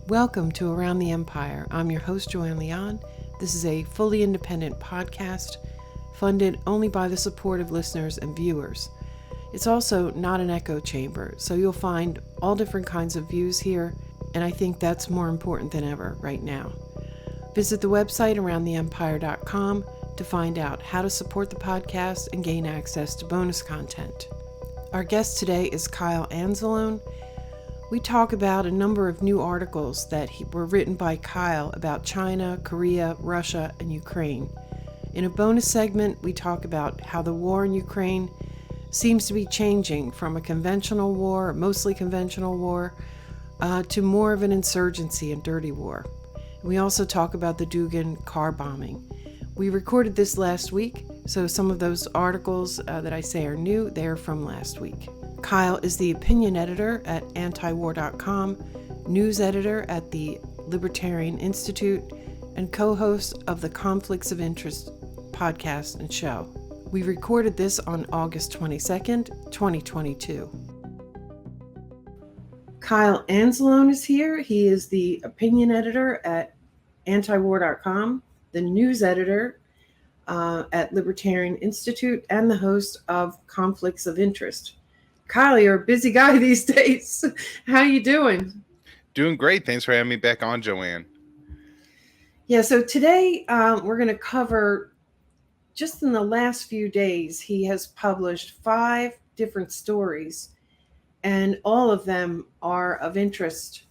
Welcome to Around the Empire. I'm your host, Joanne Leon. This is a fully independent podcast funded only by the support of listeners and viewers. It's also not an echo chamber, so you'll find all different kinds of views here, and I think that's more important than ever right now. Visit the website aroundtheempire.com to find out how to support the podcast and gain access to bonus content. Our guest today is Kyle Anzalone. We talk about a number of new articles that were written by Kyle about China, Korea, Russia, and Ukraine. In a bonus segment, we talk about how the war in Ukraine seems to be changing from a conventional war, mostly conventional war, to more of an insurgency and dirty war. We also talk about the Dugin car bombing. We recorded this last week, so some of those articles that I say are new, they're from last week. Kyle is the opinion editor at antiwar.com, news editor at the Libertarian Institute, and co-host of the Conflicts of Interest podcast and show. We recorded this on August 22nd, 2022. Kyle Anzalone is here. He is the opinion editor at antiwar.com, the news editor at Libertarian Institute, and the host of Conflicts of Interest. Kyle, you're a busy guy these days. How you doing? Doing great. Thanks for having me back on, Joanne. Yeah, so today we're going to cover, just in the last few days, he has published 5 different stories, and all of them are of interest.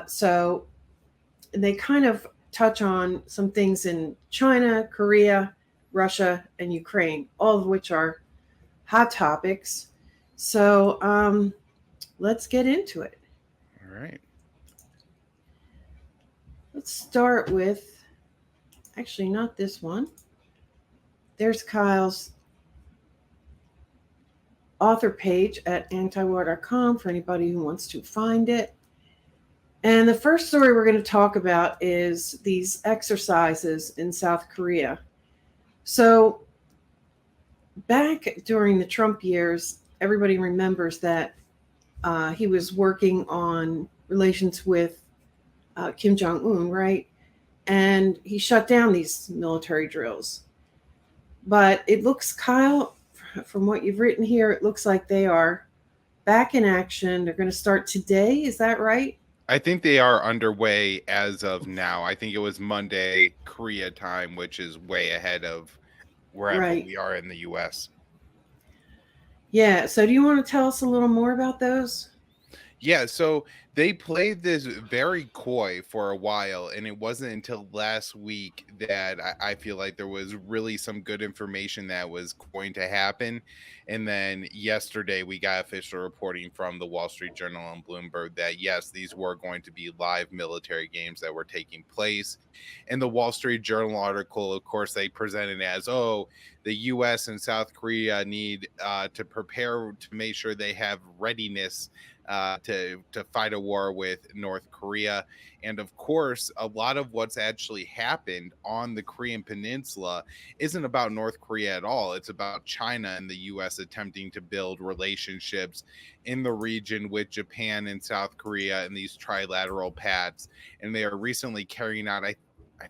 So they kind of touch on some things in China, Korea, Russia, and Ukraine, all of which are hot topics. So let's get into it. All right. Let's start with, actually not this one. There's Kyle's author page at antiwar.com for anybody who wants to find it. And the first story we're going to talk about is these exercises in South Korea. So back during the Trump years, everybody remembers that he was working on relations with Kim Jong-un, right? And he shut down these military drills. But it looks, Kyle, from what you've written here, it looks like they are back in action. They're going to start today. Is that right? I think they are underway as of now. I think it was Monday, Korea time, which is way ahead of wherever we are in the U.S. Yeah. So do you want to tell us a little more about those? Yeah, so they played this very coy for a while, and it wasn't until last week that I feel like there was really some good information that was going to happen. And then yesterday we got official reporting from the Wall Street Journal and Bloomberg that yes, these were going to be live military games that were taking place. In the Wall Street Journal article, of course, they presented as, oh, the U.S. and South Korea need to prepare to make sure they have readiness to fight a war with North Korea. And of course, a lot of what's actually happened on the Korean Peninsula isn't about North Korea at all. It's about China and the U.S. attempting to build relationships in the region with Japan and South Korea and these trilateral pacts. And they are recently carrying out, I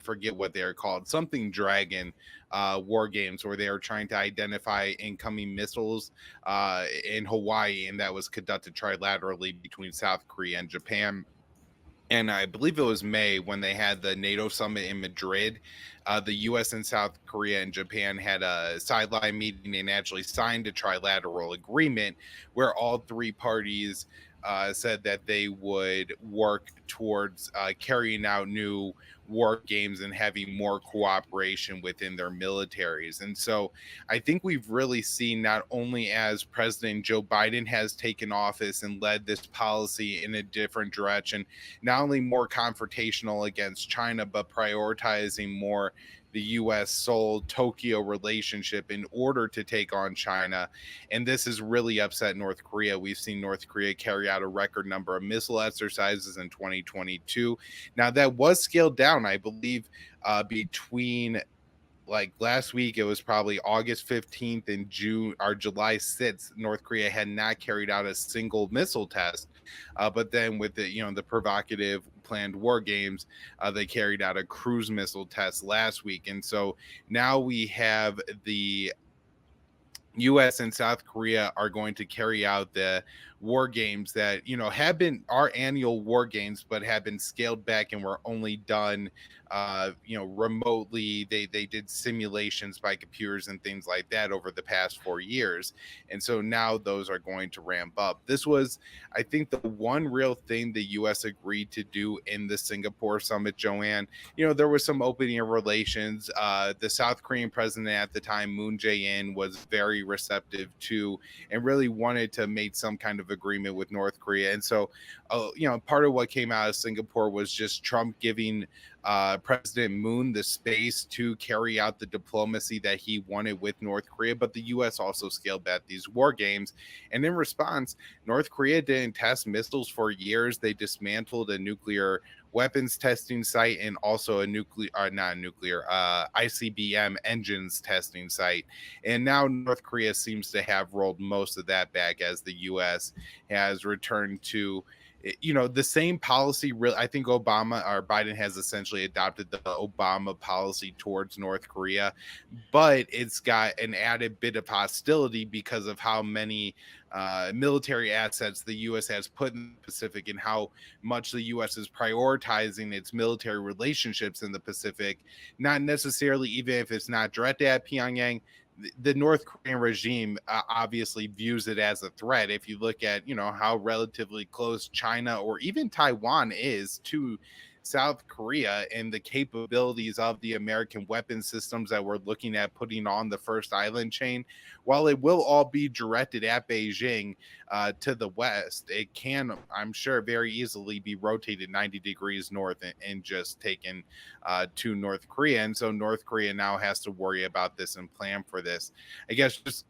forget what they're called, something Dragon war games where they are trying to identify incoming missiles in Hawaii, and that was conducted trilaterally between South Korea and Japan. And I believe it was May when they had the NATO summit in Madrid. The U.S. and South Korea and Japan had a sideline meeting and actually signed a trilateral agreement where all 3 parties said that they would work towards carrying out new war games and having more cooperation within their militaries. And so I think we've really seen, not only as President Joe Biden has taken office and led this policy in a different direction, not only more confrontational against China, but prioritizing more the U.S. Seoul Tokyo relationship in order to take on China. And this has really upset North Korea. We've seen North Korea carry out a record number of missile exercises in 2022. Now, that was scaled down, I believe, between like last week, it was probably August 15th and July 6th. North Korea had not carried out a single missile test. But then with the, the provocative planned war games. They carried out a cruise missile test last week. And so now we have the U.S. and South Korea are going to carry out the war games that, you know, have been our annual war games, but have been scaled back and were only done, you know, remotely. They did simulations by computers and things like that over the past 4 years. And so now those are going to ramp up. This was, I think, the one real thing the U.S. agreed to do in the Singapore summit, Joanne. You know, there was some opening of relations. The South Korean president at the time, Moon Jae-in, was very receptive to and really wanted to make some kind of agreement with North Korea. And so, you know, part of what came out of Singapore was just Trump giving President Moon the space to carry out the diplomacy that he wanted with North Korea, but the U.S. also scaled back these war games. And in response, North Korea didn't test missiles for years. They dismantled a nuclear weapons testing site and also a ICBM engines testing site. And now North Korea seems to have rolled most of that back as the U.S. has returned to, you know, the same policy. Really, I think Biden has essentially adopted the Obama policy towards North Korea, but it's got an added bit of hostility because of how many military assets the U.S. has put in the Pacific and how much the U.S. is prioritizing its military relationships in the Pacific, not necessarily even if it's not directed at Pyongyang. The North Korean regime obviously views it as a threat. If you look at, you know, how relatively close China or even Taiwan is to South Korea and the capabilities of the American weapon systems that we're looking at putting on the first island chain, while it will all be directed at Beijing to the west, it can, I'm sure, very easily be rotated 90 degrees north and just taken to North Korea. And so North Korea now has to worry about this and plan for this. I guess just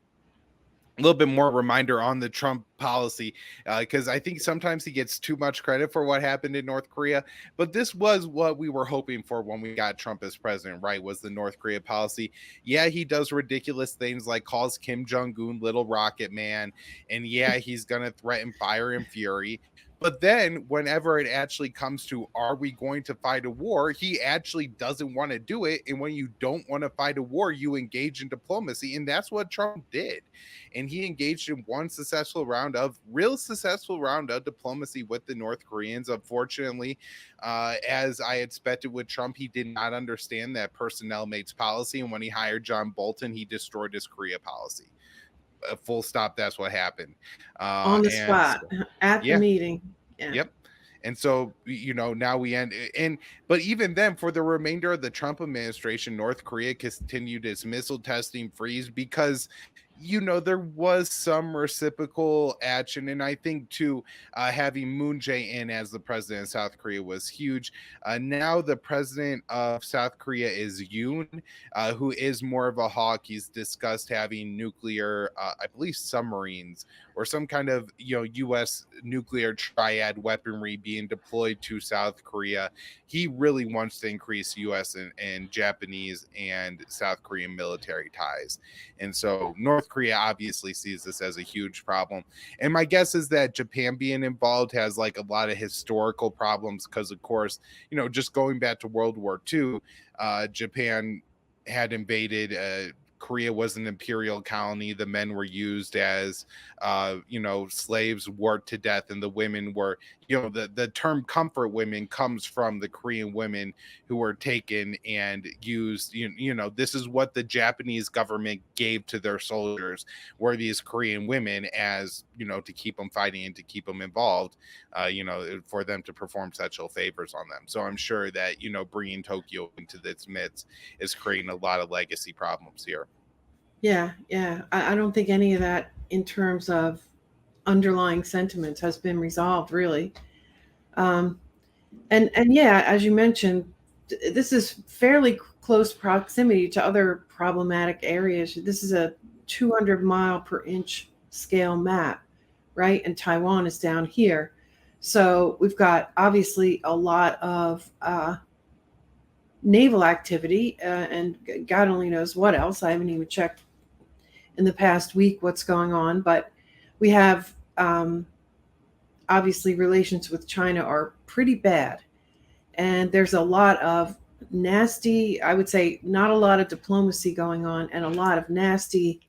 a little bit more reminder on the Trump policy, because I think sometimes he gets too much credit for what happened in North Korea. But this was what we were hoping for when we got Trump as president, right? Was the North Korea policy. Yeah, he does ridiculous things like calls Kim Jong-un Little Rocket Man. And yeah, he's going to threaten fire and fury. But then whenever it actually comes to, are we going to fight a war? He actually doesn't want to do it. And when you don't want to fight a war, you engage in diplomacy. And that's what Trump did. And he engaged in one successful round of diplomacy with the North Koreans. Unfortunately, as I expected with Trump, he did not understand that personnel makes policy. And when he hired John Bolton, he destroyed his Korea policy. Full stop. That's what happened. On the spot, at the meeting. Yeah. Yep. And so, you know, now we end. But even then, for the remainder of the Trump administration, North Korea continued its missile testing freeze because, you know, there was some reciprocal action. And I think, too, having Moon Jae-in as the president of South Korea was huge. Now the president of South Korea is Yoon, who is more of a hawk. He's discussed having nuclear, I believe, submarines or some kind of, you know, U.S. nuclear triad weaponry being deployed to South Korea. He really wants to increase U.S. and Japanese and South Korean military ties. And so North Korea obviously sees this as a huge problem. And my guess is that Japan being involved has like a lot of historical problems because, of course, you know, just going back to World War II, Japan had invaded Korea was an imperial colony. The men were used as, you know, slaves, worked to death, and the women were, you know, the term comfort women comes from the Korean women who were taken and used. You know, this is what the Japanese government gave to their soldiers, were these Korean women, as, you know, to keep them fighting and to keep them involved, you know, for them to perform sexual favors on them. So I'm sure that, you know, bringing Tokyo into this midst is creating a lot of legacy problems here. Yeah. I don't think any of that in terms of underlying sentiments has been resolved, really. And yeah, as you mentioned, this is fairly close proximity to other problematic areas. This is a 200 mile per inch scale map, right? And Taiwan is down here. So we've got obviously a lot of naval activity, and God only knows what else. I haven't even checked in the past week what's going on, but we have obviously relations with China are pretty bad. And there's a lot of nasty, I would say, not a lot of diplomacy going on, and a lot of nasty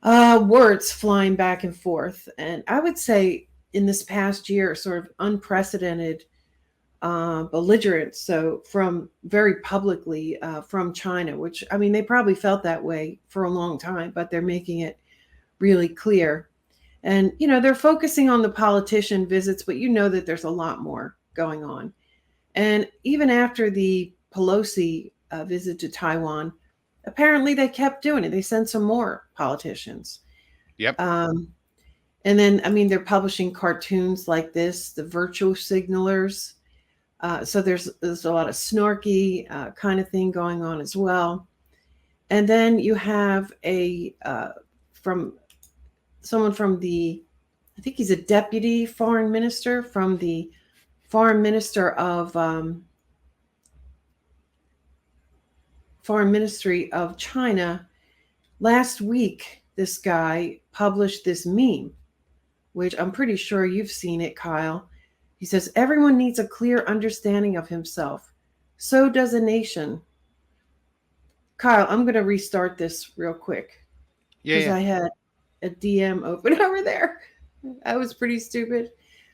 words flying back and forth. And I would say in this past year, sort of unprecedented belligerence. So from very publicly from China, which I mean, they probably felt that way for a long time, but they're making it really clear. And, they're focusing on the politician visits, but that there's a lot more going on. And even after the Pelosi visit to Taiwan, apparently they kept doing it. They sent some more politicians. Yep. And then, I mean, they're publishing cartoons like this, the virtue signalers. So there's a lot of snarky kind of thing going on as well. And then you have from someone from I think he's a deputy foreign minister from the foreign ministry of China. Last week, this guy published this meme, which I'm pretty sure you've seen it, Kyle. He says, everyone needs a clear understanding of himself. So does a nation. Kyle, I'm going to restart this real quick. Because I had a DM open over there. I was pretty stupid.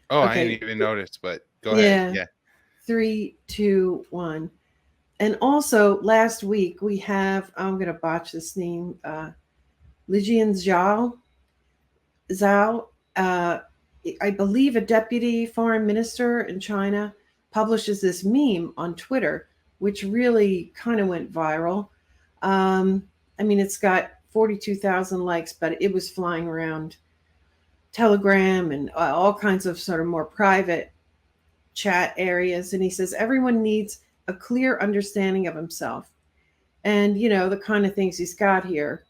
Oh, okay. I didn't even notice, but go ahead. Yeah. 3, 2, 1. And also, last week, we have, I'm going to botch this name, Lijian Zhao, I believe a deputy foreign minister in China, publishes this meme on Twitter, which really kind of went viral. I mean, it's got 42,000 likes, but it was flying around Telegram and all kinds of sort of more private chat areas. And he says, everyone needs a clear understanding of himself. And, the kind of things he's got here,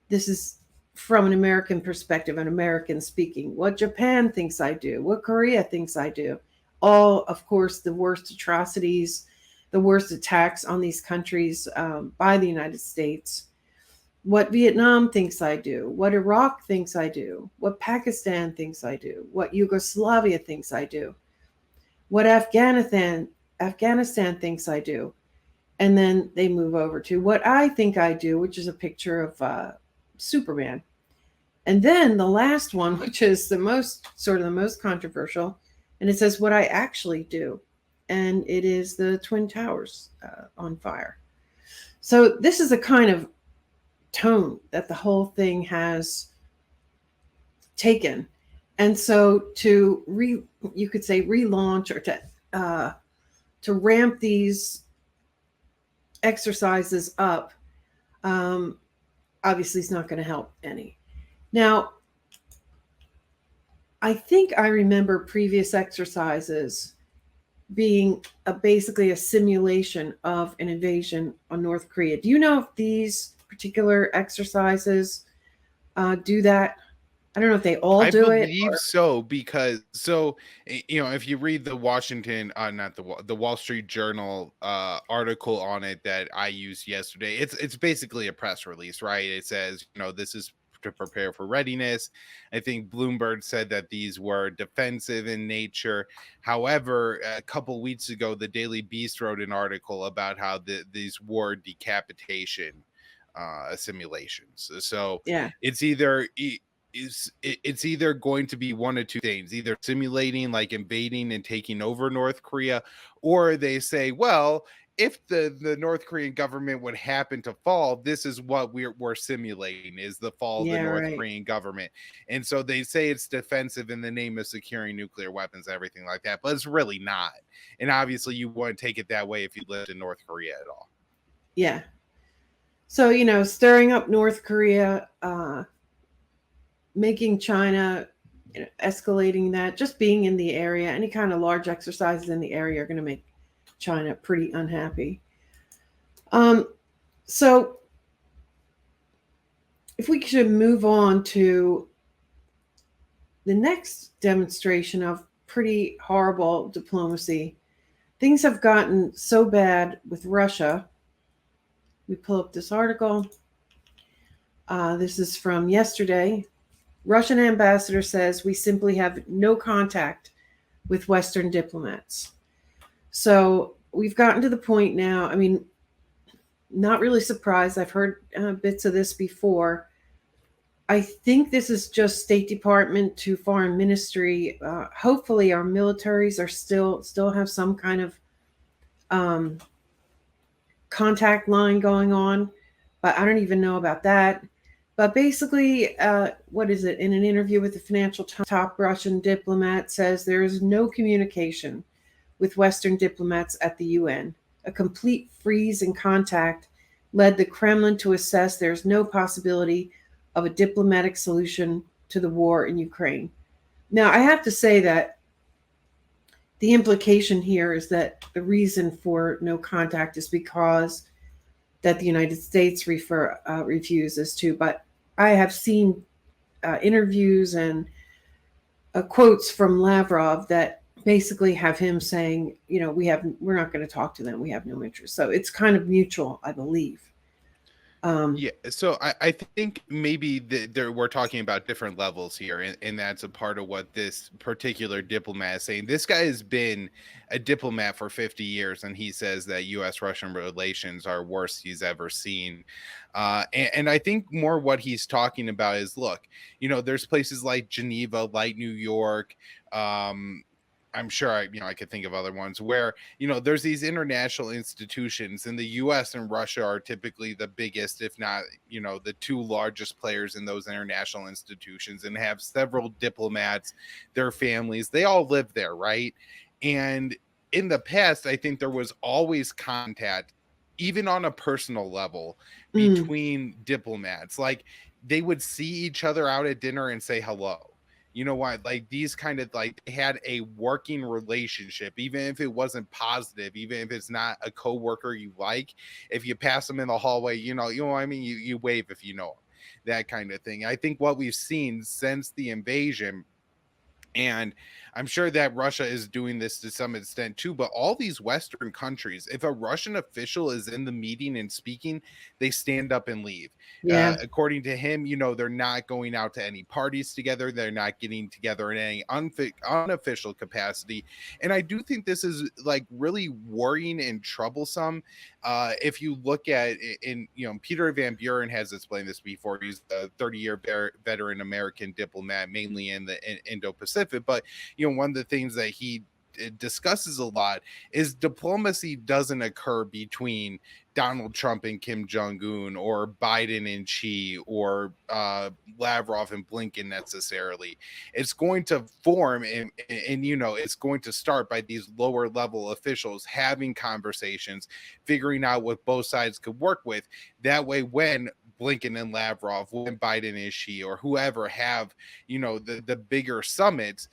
this is from an American perspective, an American speaking, what Japan thinks I do, what Korea thinks I do. All, of course, the worst atrocities, the worst attacks on these countries by the United States. What Vietnam thinks I do, what Iraq thinks I do, what Pakistan thinks I do, what Yugoslavia thinks I do, what Afghanistan thinks I do. And then they move over to what I think I do, which is a picture of Superman. And then the last one, which is the most controversial, and it says what I actually do. And it is the Twin Towers on fire. So this is a kind of tone that the whole thing has taken. And so you could say relaunch or to ramp these exercises up, obviously it's not going to help any. Now, I think I remember previous exercises being basically a simulation of an invasion on North Korea. Do you know if these particular exercises do that? I don't know if they all do it. I believe so, because if you read the the Wall Street Journal article on it that I used yesterday, it's basically a press release, right? It says, this is to prepare for readiness. I think Bloomberg said that these were defensive in nature. However, a couple weeks ago, the Daily Beast wrote an article about how these were decapitation simulations. So it's either going to be one of two things, either simulating like invading and taking over North Korea, or they say, well, if the North Korean government would happen to fall, this is what we're simulating, is the fall of the North Korean government. And so they say it's defensive in the name of securing nuclear weapons, everything like that, but it's really not. And obviously you wouldn't take it that way if you lived in North Korea at all. Yeah. So, stirring up North Korea, making China, escalating that, just being in the area, any kind of large exercises in the area are going to make China pretty unhappy. So if we could move on to the next demonstration of pretty horrible diplomacy. Things have gotten so bad with Russia. We pull up this article. This is from yesterday. Russian ambassador says we simply have no contact with Western diplomats. So we've gotten to the point now. I mean, not really surprised. I've heard bits of this before. I think this is just State Department to Foreign Ministry. Hopefully, our militaries are still have some kind of um, contact line going on, but I don't even know about that. But basically, what is it? In an interview with the Financial top Russian diplomat says there is no communication with Western diplomats at the UN. A complete freeze in contact led the Kremlin to assess there's no possibility of a diplomatic solution to the war in Ukraine. Now, I have to say that the implication here is that the reason for no contact is because that the United States refuses to. But I have seen interviews and quotes from Lavrov that basically have him saying, we're not going to talk to them. We have no interest. So it's kind of mutual, I believe. Yeah, so I think maybe we're talking about different levels here, and that's a part of what this particular diplomat is saying. This guy has been a diplomat for 50 years, and he says that U.S.-Russian relations are worst he's ever seen. And I think more what he's talking about is, look, there's places like Geneva, like New York, I'm sure I could think of other ones where, there's these international institutions, and the US and Russia are typically the biggest, if not, the two largest players in those international institutions, and have several diplomats, their families, they all live there, right? And in the past, I think there was always contact, even on a personal level, Mm, between diplomats. Like, they would see each other out at dinner and say hello. You know what, like, these kind of, like, they had a working relationship, even if it wasn't positive, even if it's not a coworker you like. If you pass them in the hallway, what I mean, you wave if you know them, that kind of thing. I think what we've seen since the invasion, and I'm sure that Russia is doing this to some extent too, but all these Western countries, if a Russian official is in the meeting and speaking, they stand up and leave. yeah. According to him, they're not going out to any parties together. They're not getting together in any unofficial capacity. And I do think this is, like, really worrying and troublesome. If you look at Peter Van Buren has explained this before. He's a 30-year veteran American diplomat, mainly in the Indo-Pacific. But one of the things that he discusses a lot is diplomacy doesn't occur between Donald Trump and Kim Jong-un, or Biden and Xi, or Lavrov and Blinken necessarily. It's going to form, and it's going to start by these lower level officials having conversations, figuring out what both sides could work with. That way, when Blinken and Lavrov, when Biden and Xi, or whoever have, the bigger summits,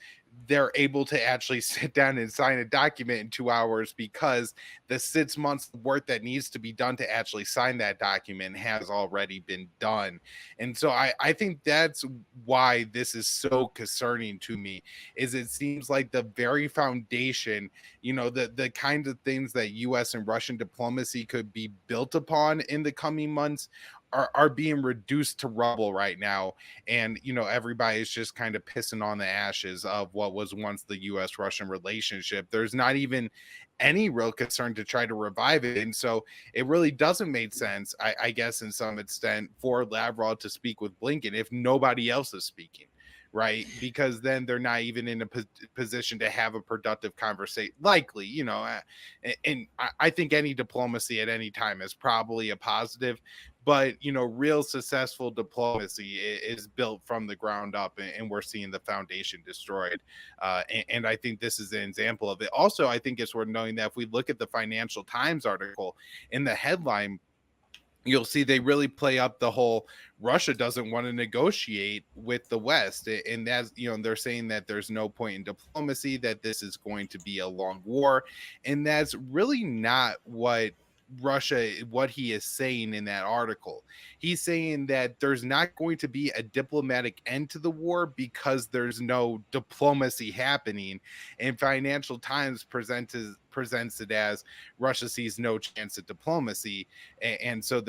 they're able to actually sit down and sign a document in 2 hours, because the 6 months work that needs to be done to actually sign that document has already been done. And so I think that's why this is so concerning to me, is it seems like the very foundation, the kind of things that US and Russian diplomacy could be built upon in the coming months are being reduced to rubble right now. And everybody's just kind of pissing on the ashes of what was once the US Russian relationship. There's not even any real concern to try to revive it. And so it really doesn't make sense, I guess, in some extent, for Lavrov to speak with Blinken if nobody else is speaking, right? Because then they're not even in a position to have a productive conversation, likely. And I think any diplomacy at any time is probably a positive, but real successful diplomacy is built from the ground up, and we're seeing the foundation destroyed. And I think this is an example of it. Also, I think it's worth knowing that if we look at the Financial Times article, in the headline, you'll see they really play up the whole Russia doesn't want to negotiate with the West. And that's, they're saying that there's no point in diplomacy, that this is going to be a long war. And that's really not what he is saying in that article. He's saying that there's not going to be a diplomatic end to the war because there's no diplomacy happening. And Financial Times presents presents it as Russia sees no chance at diplomacy, and so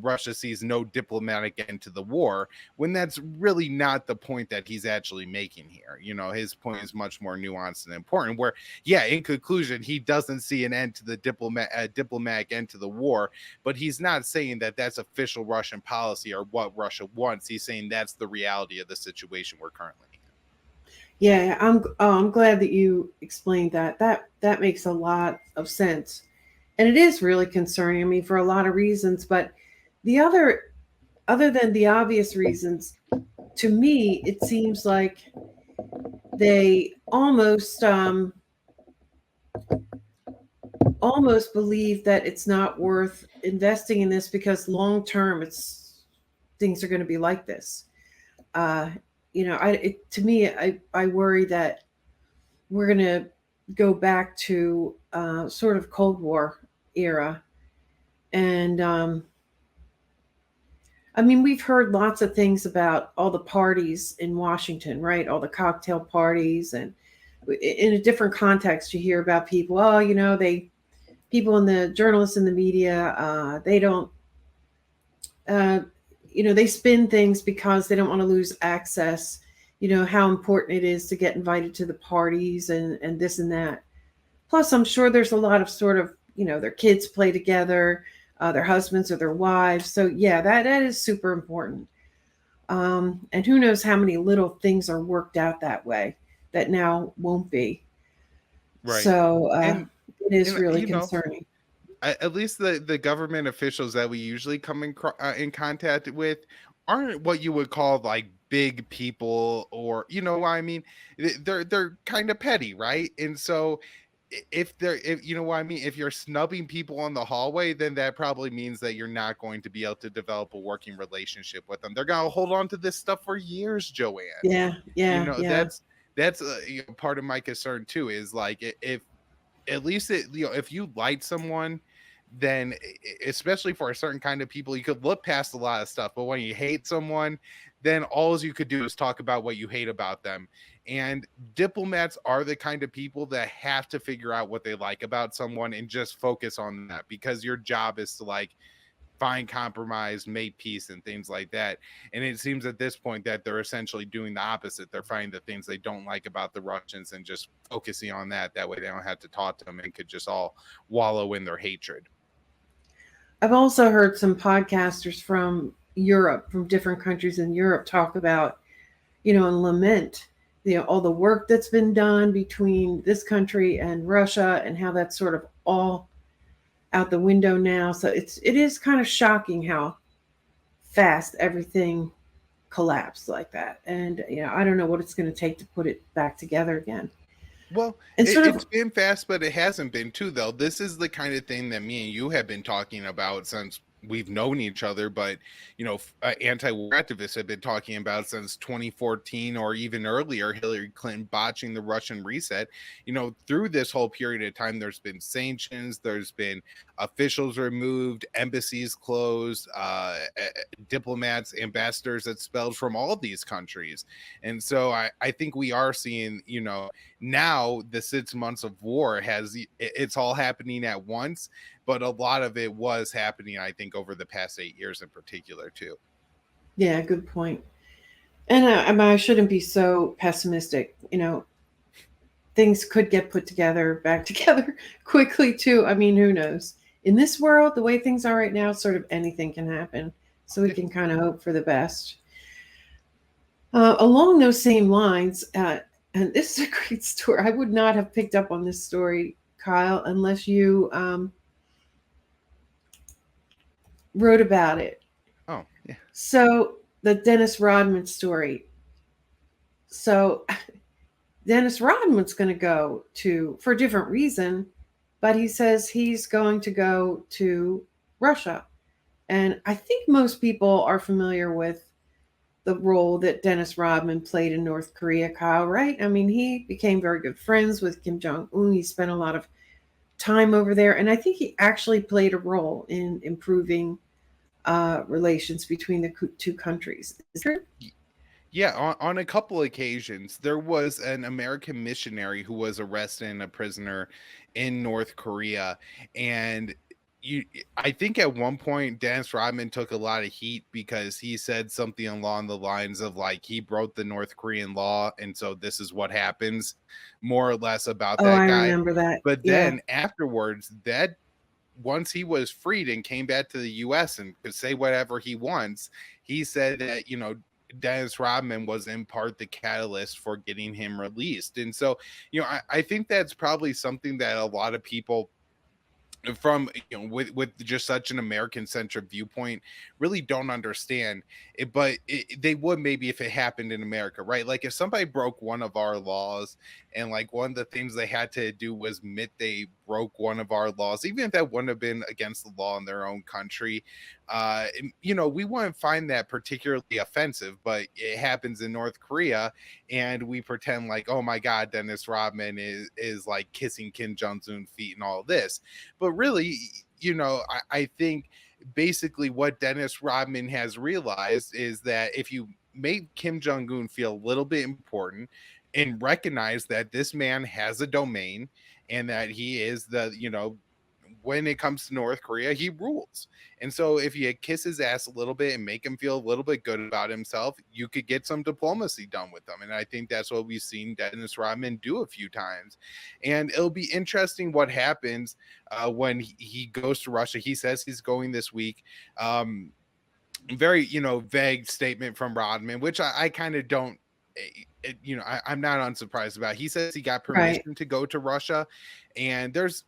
Russia sees no diplomatic end to the war, when that's really not the point that he's actually making here. His point is much more nuanced and important, where in conclusion, he doesn't see an end to the diplomatic end to the war, but he's not saying that that's official Russian policy or what Russia wants. He's saying that's the reality of the situation we're currently in. Yeah, I'm glad that you explained that. That makes a lot of sense, and it is really concerning. I mean, for a lot of reasons, but the other than the obvious reasons, to me, it seems like they almost believe that it's not worth investing in this because long term, things are going to be like this. To me, I worry that we're going to go back to sort of Cold War era. And I mean, we've heard lots of things about all the parties in Washington, right? All the cocktail parties. And in a different context, you hear about people, people in the journalists in the media, they don't, they spin things because they don't want to lose access, how important it is to get invited to the parties and this and that. Plus, I'm sure there's a lot of sort of, their kids play together, their husbands or their wives. So yeah, that is super important. And who knows how many little things are worked out that way that now won't be. Right. So it is really concerning. At least the government officials that we usually come in contact with aren't what you would call like big people, or I mean, they're kind of petty, right? And so if you're snubbing people on the hallway, then that probably means that you're not going to be able to develop a working relationship with them. They're gonna hold on to this stuff for years, Joanne. Yeah. That's part of my concern too, is like, if at least if you like someone, then especially for a certain kind of people, you could look past a lot of stuff. But when you hate someone, then all you could do is talk about what you hate about them. And diplomats are the kind of people that have to figure out what they like about someone and just focus on that, because your job is to like find compromise, make peace, and things like that. And it seems at this point that they're essentially doing the opposite. They're finding the things they don't like about the Russians and just focusing on that. That way they don't have to talk to them and could just all wallow in their hatred. I've also heard some podcasters from Europe, from different countries in Europe, talk about, and lament, all the work that's been done between this country and Russia and how that's sort of all out the window now. So it is kind of shocking how fast everything collapsed like that. And, I don't know what it's going to take to put it back together again. Well, it's been fast, but it hasn't been too, though. This is the kind of thing that me and you have been talking about since we've known each other, but anti-war activists have been talking about since 2014 or even earlier. Hillary Clinton botching the Russian reset. Through this whole period of time, there's been sanctions, there's been officials removed, embassies closed, diplomats, ambassadors expelled from all of these countries. And so I think we are seeing, now the 6 months of war it's all happening at once, but a lot of it was happening, I think, over the past 8 years in particular too. Yeah, good point. And I shouldn't be so pessimistic. Things could get put back together quickly too. I mean, who knows? In this world, the way things are right now, sort of anything can happen. So we can kind of hope for the best. Along those same lines, and this is a great story. I would not have picked up on this story, Kyle, unless you wrote about it. Oh, yeah. So the Dennis Rodman story. So Dennis Rodman's going to go for a different reason, but he says he's going to go to Russia. And I think most people are familiar with the role that Dennis Rodman played in North Korea, Kyle, right? I mean, he became very good friends with Kim Jong-un. He spent a lot of time over there. And I think he actually played a role in improving relations between the two countries. Is there? Yeah, on a couple occasions, there was an American missionary who was arrested and a prisoner in North Korea. And you, I think at one point, Dennis Rodman took a lot of heat because he said something along the lines of like he broke the North Korean law. And so this is what happens, more or less, about Oh, that I guy. remember that. But Yeah. then afterwards, that once he was freed and came back to the US and could say whatever he wants, he said that, Dennis Rodman was in part the catalyst for getting him released. And so, I think that's probably something that a lot of people from with just such an American centric viewpoint really don't understand it, but they would maybe if it happened in America, right? Like if somebody broke one of our laws and like one of the things they had to do was admit they broke one of our laws, even if that wouldn't have been against the law in their own country, we wouldn't find that particularly offensive. But it happens in North Korea, and we pretend like, oh my god, Dennis Rodman is like kissing Kim Jong-un's feet and all this. But really, I think basically what Dennis Rodman has realized is that if you make Kim Jong Un feel a little bit important and recognize that this man has a domain and that he is when it comes to North Korea, he rules. And so if you kiss his ass a little bit and make him feel a little bit good about himself, you could get some diplomacy done with them. And I think that's what we've seen Dennis Rodman do a few times. And it'll be interesting what happens when he goes to Russia. He says he's going this week. Very, vague statement from Rodman, which I kind of don't I'm not unsurprised about. He says he got Right. permission to go to Russia, and there's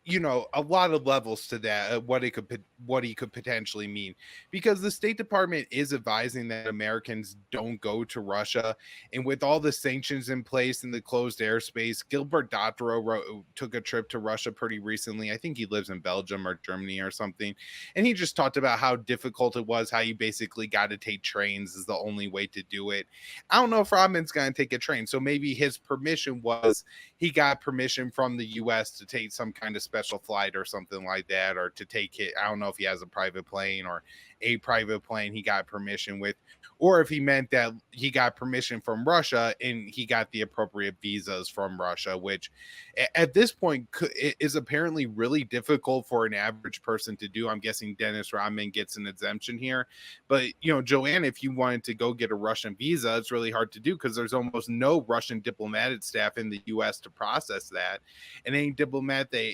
a lot of levels to that, what he could potentially mean, because the State Department is advising that Americans don't go to Russia. And with all the sanctions in place and the closed airspace, Gilbert Dotro took a trip to Russia pretty recently. I think he lives in Belgium or Germany or something, and he just talked about how difficult it was, how you basically got to take trains is the only way to do it. I don't know if Rodman's going to take a train, so maybe his permission was he got permission from the US to take some kind of special flight or something like that, or to take it. I don't know if he has a private plane or a private plane he got permission with, or if he meant that he got permission from Russia and he got the appropriate visas from Russia, which at this point is apparently really difficult for an average person to do. I'm guessing Dennis Rodman gets an exemption here. But, Joanne, if you wanted to go get a Russian visa, it's really hard to do because there's almost no Russian diplomatic staff in the US to process that. And any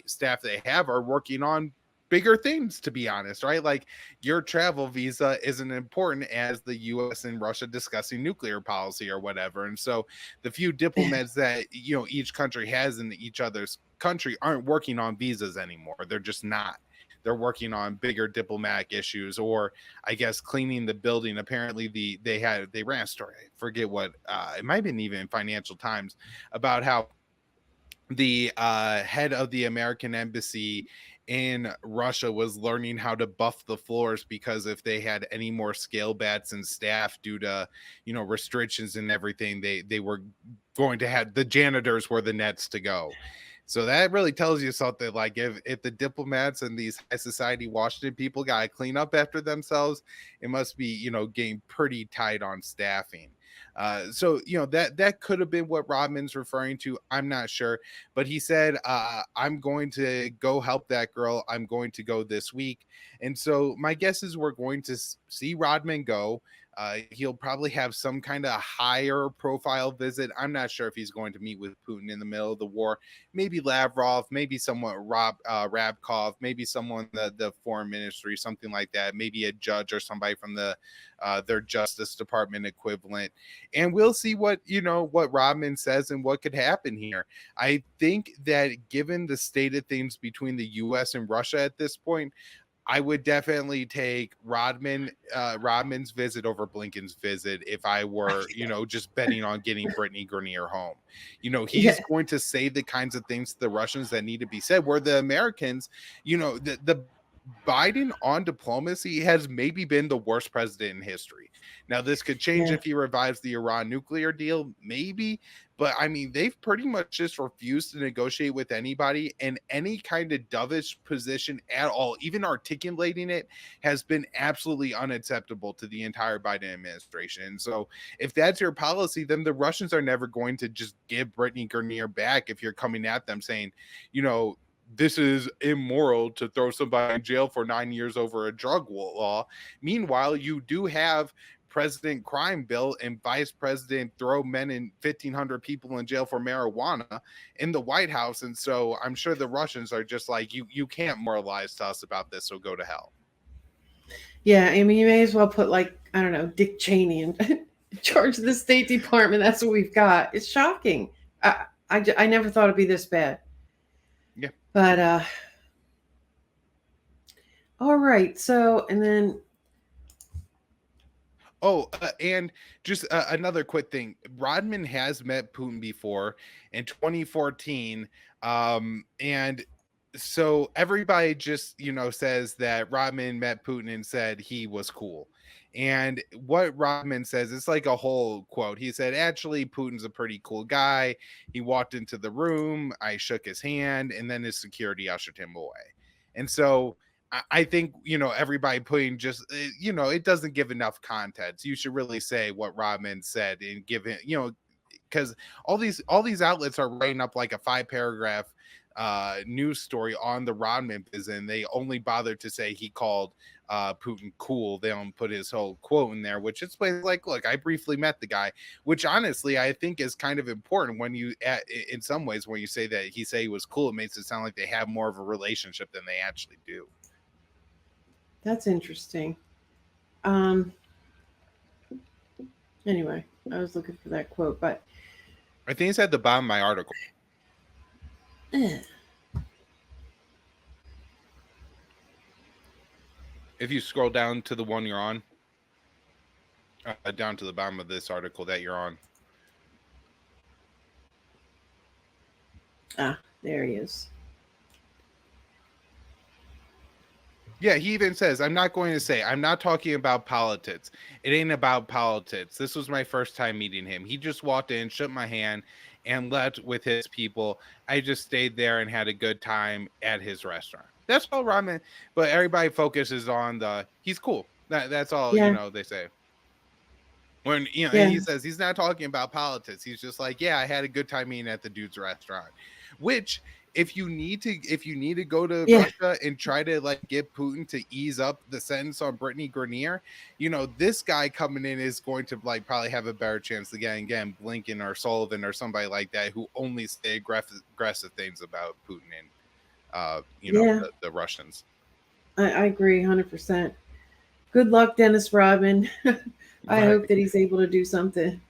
staff they have are working on bigger things, to be honest, right? Like your travel visa isn't important as the US and Russia discussing nuclear policy or whatever. And so the few diplomats that each country has in each other's country aren't working on visas anymore. They're just not. They're working on bigger diplomatic issues, or I guess cleaning the building. Apparently they ran a story, I forget what, it might have been even Financial Times, about how the head of the American embassy in Russia was learning how to buff the floors, because if they had any more scale bats and staff due to restrictions and everything, they were going to have the janitors were the nets to go. So that really tells you something. Like if the diplomats and these high society Washington people got to clean up after themselves, it must be getting pretty tight on staffing. So that could have been what Rodman's referring to. I'm not sure, but he said, "I'm going to go help that girl. I'm going to go this week." And so my guess is we're going to see Rodman go. He'll probably have some kind of higher profile visit. I'm not sure if he's going to meet with Putin in the middle of the war. Maybe Lavrov, maybe someone Rabkov, maybe someone the foreign ministry, something like that. Maybe a judge or somebody from their Justice Department equivalent. And we'll see what Rodman says and what could happen here. I think that given the state of things between the U.S. and Russia at this point, I would definitely take Rodman's visit over Blinken's visit if I were, just betting on getting Brittany Grenier home. He's Yeah. going to say the kinds of things to the Russians that need to be said, where the Americans, the Biden on diplomacy has maybe been the worst president in history. Now, this could change Yeah. if he revives the Iran nuclear deal, maybe. But I mean, they've pretty much just refused to negotiate with anybody, and any kind of dovish position at all, even articulating it, has been absolutely unacceptable to the entire Biden administration. And so, if that's your policy, then the Russians are never going to just give Brittany Grenier back if you're coming at them saying, you know, this is immoral to throw somebody in jail for 9 years over a drug law. Meanwhile, you do have President Crime Bill and Vice President throw men and 1,500 people in jail for marijuana in the White House. And so I'm sure the Russians are just like, you can't moralize to us about this, so go to hell. Yeah, I mean, you may as well put, like, I don't know, Dick Cheney in charge of the State Department. That's what we've got. It's shocking. I never thought it'd be this bad. Yeah. But, all right. So, and then. Oh, and just another quick thing. Rodman has met Putin before in 2014. And so everybody just, says that Rodman met Putin and said he was cool. And what Rodman says, it's like a whole quote. He said, actually, Putin's a pretty cool guy. He walked into the room, I shook his hand, and then his security ushered him away. And so I think, everybody putting just, it doesn't give enough context. You should really say what Rodman said and give it, because all these outlets are writing up like a 5-paragraph news story on the Rodman business, and they only bothered to say he called Putin cool. They don't put his whole quote in there, which explains, like, look, I briefly met the guy, which honestly I think is kind of important when you, in some ways, when you say that he was cool, it makes it sound like they have more of a relationship than they actually do. That's interesting. Anyway, I was looking for that quote, but I think it's at the bottom of my article. If you scroll down to the one you're on, down to the bottom of this article that you're on. There he is. Yeah, he even says, I'm not talking about politics. It ain't about politics. This was my first time meeting him. He just walked in, shook my hand, and left with his people. I just stayed there and had a good time at his restaurant. That's all Rodman. But everybody focuses on he's cool. That's all, they say. When, he says he's not talking about politics. He's just like, yeah, I had a good time eating at the dude's restaurant. Which, if you need to go to Russia and try to, like, get Putin to ease up the sentence on Brittany Grenier, this guy coming in is going to, like, probably have a better chance to get again Blinken or Sullivan or somebody like that who only say aggressive things about Putin and the Russians. I agree 100%. Good luck, Dennis Rodman. I hope that he's able to do something.